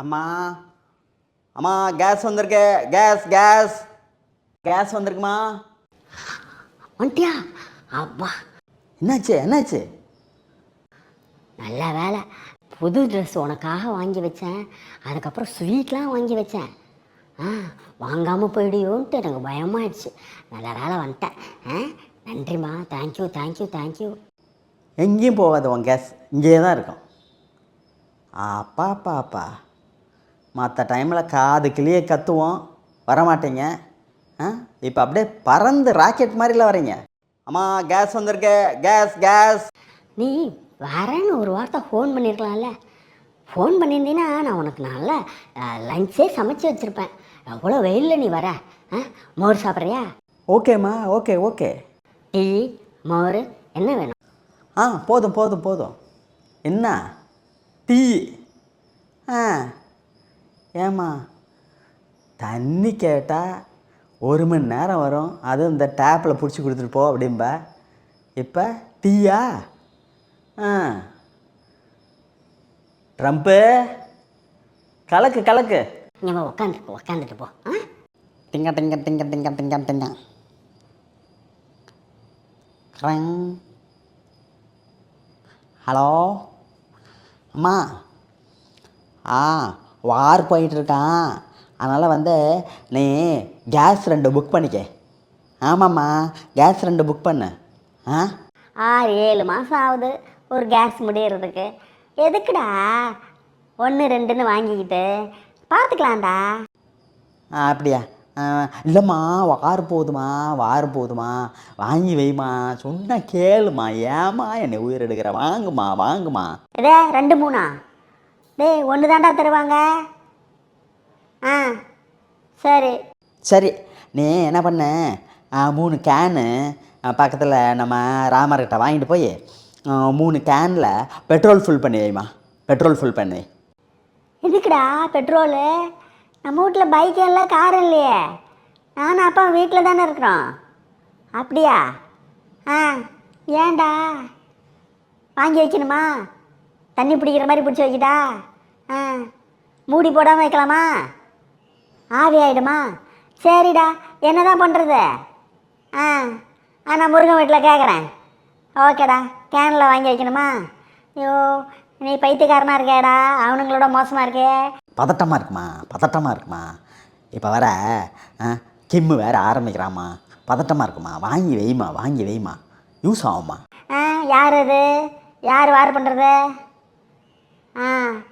அம்மா அம்மா கேஸ் வந்திருக்கு. கேஸ் கேஸ் கேஸ் வந்திருக்குமா? வந்துட்டியா? அப்பா என்னாச்சு என்னாச்சு? நல்ல வேலை, புது ட்ரெஸ் உனக்காக வாங்கி வச்சேன். அதுக்கப்புறம் ஸ்வீட்லாம் வாங்கி வச்சேன். வாங்காமல் போயிடுயோன்ட்டு எனக்கு பயமாயிடுச்சு. நல்ல வேலை வந்துட்டேன். நன்றிம்மா. Thank you thank you thank you. எங்கேயும் போகாது, உன் கேஸ் இங்கேயே தான் இருக்கும். அப்பா அப்பா அப்பா, மற்ற டைமில் காது கிளியே கத்துவோம், வரமாட்டீங்க. இப்போ அப்படியே பறந்து ராக்கெட் மாதிரில வரீங்க. அம்மா கேஸ் வந்திருக்கு. Gas gas. நீ வரேன்னு ஒரு வார்த்தை ஃபோன் பண்ணியிருக்கலாம்ல. ஃபோன் பண்ணியிருந்தீன்னா நான் உனக்கு நல்லா லஞ்சே சமைச்சு வச்சுருப்பேன். எவ்வளோ வெயிலில் நீ வர. மோர் சாப்பிட்றியா? ஓகேம்மா, ஓகே ஓகே. டீ மோர் என்ன வேணும்? போதும் போதும் போதும். என்ன டீ? ஏம்மா, தண்ணி கேட்டால் 1 மணி நேரம் வரும், அதுவும் இந்த டேப்பில் பிடிச்சி கொடுத்துட்டு போ அப்படின்பா. இப்போ டீயா? ட்ரம்ப்பு கலக்கு கலக்கு. நீங்கள் உட்காந்துட்டு போ. டிங்க டிங்க டிங்க டிங்க டிங்க டிங்க. ஹலோ அம்மா. வார் போயிட்டுருக்கான், அதனால் நீ கேஸ் 2 புக் பண்ணிக்க. ஆமாம்மா, கேஸ் 2 புக் பண்ணு. 6-7 மாதம் ஆகுது ஒரு கேஸ் முடியறதுக்கு. எதுக்குடா 1-2ன்னு வாங்கிக்கிட்டு? பார்த்துக்கலாம்டா. அப்படியா? இல்லைம்மா, வார் போகுதுமா, வாங்கி வைமா, சொன்ன கேளுமா, ஏம்மா என்னை உயிர் எடுக்கிற? வாங்குமா வாங்குமா. இதே 2-3 டேய் 1 தாண்டா தருவாங்க. சரி சரி, நீ என்ன பண்ண, 3 கேனு பக்கத்தில் நம்ம ராமர்கிட்ட வாங்கிட்டு போய் 3 கேனில் பெட்ரோல் ஃபுல் பண்ணி வைமா. பெட்ரோல் ஃபுல் பண்ணி. எதுக்குடா பெட்ரோலு? நம்ம வீட்டில் பைக் எல்லாம் கார் இல்லையே. நானும் அப்பா வீட்டில் தானே இருக்கிறோம். அப்படியா? ஏன்டா வாங்கி வைக்கணுமா? தண்ணி பிடிக்கிற மாதிரி பிடிச்சி வைக்கிட்டா? மூடி போடாமல் வைக்கலாமா? ஆவி ஆகிடுமா? சரிடா, என்ன தான் பண்ணுறது? நான் முருகன் வீட்டில் கேட்குறேன். ஓகேடா, கேனில் வாங்கி வைக்கணுமா? ஐயோ, நீ பைத்தியக்காரனாக இருக்கேடா, அவனுங்களோட மோசமாக இருக்கே. பதட்டமாக இருக்குமா. இப்போ வர கிம்மு வேறு ஆரம்பிக்கிறாம்மா, பதட்டமாக இருக்குமா. வாங்கி வைமா, யூஸ் ஆகும்மா. யார் அது? யார் வார் பண்ணுறது?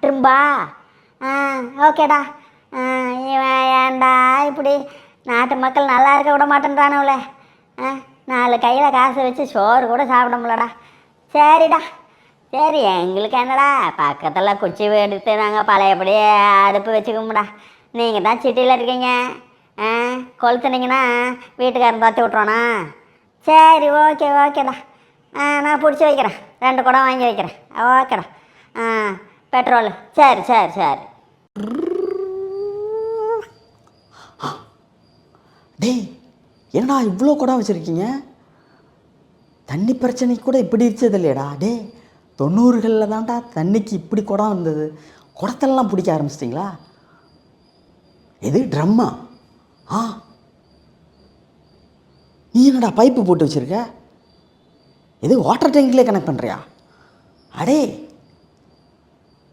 ட்ரிம்பா? ஓகேடா. ஏன்டா இப்படி நாட்டு மக்கள் நல்லா இருக்க விட மாட்டேன்றானுங்களே. 4 கையில் காசை வச்சு சோறு கூட சாப்பிட முடியலடா. சரிடா, சரி, எங்களுக்கு என்னடா, பக்கத்தில் குச்சி எடுத்து நாங்கள் பழையபடியே அடுப்பு வச்சுக்கோம்டா. நீங்கள் தான் சிட்டியில் இருக்கீங்க, கொளுத்துனீங்கன்னா வீட்டுக்காரன் பார்த்து விட்ருவானா? சரி, ஓகேடா. நான் பிடிச்சி வைக்கிறேன், 2 குடம் வாங்கி வைக்கிறேன். ஓகேடா. பெட்ரோல் சரி. டேய், என்னடா இவ்வளோ குடம் வச்சுருக்கீங்க? தண்ணி பிரச்சனைக்கு கூட இப்படி இருச்சது இல்லையடா. டே, 90களில் தான்டா தண்ணிக்கு இப்படி குடம் வந்தது. குடத்தெல்லாம் பிடிக்க ஆரம்பிச்சிட்டிங்களா? எது ட்ரம்மா? நீ என்னடா பைப்பு போட்டு வச்சுருக்க? எது வாட்டர் டேங்க்லேயே கனெக்ட் பண்ணுறியா?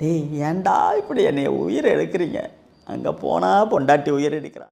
டேய், ஏன்டா இப்படி என்னைய உயிரை எடுக்கிறீங்க? அங்கே போனால் பொண்டாட்டி உயிர் எடுக்கிறான்.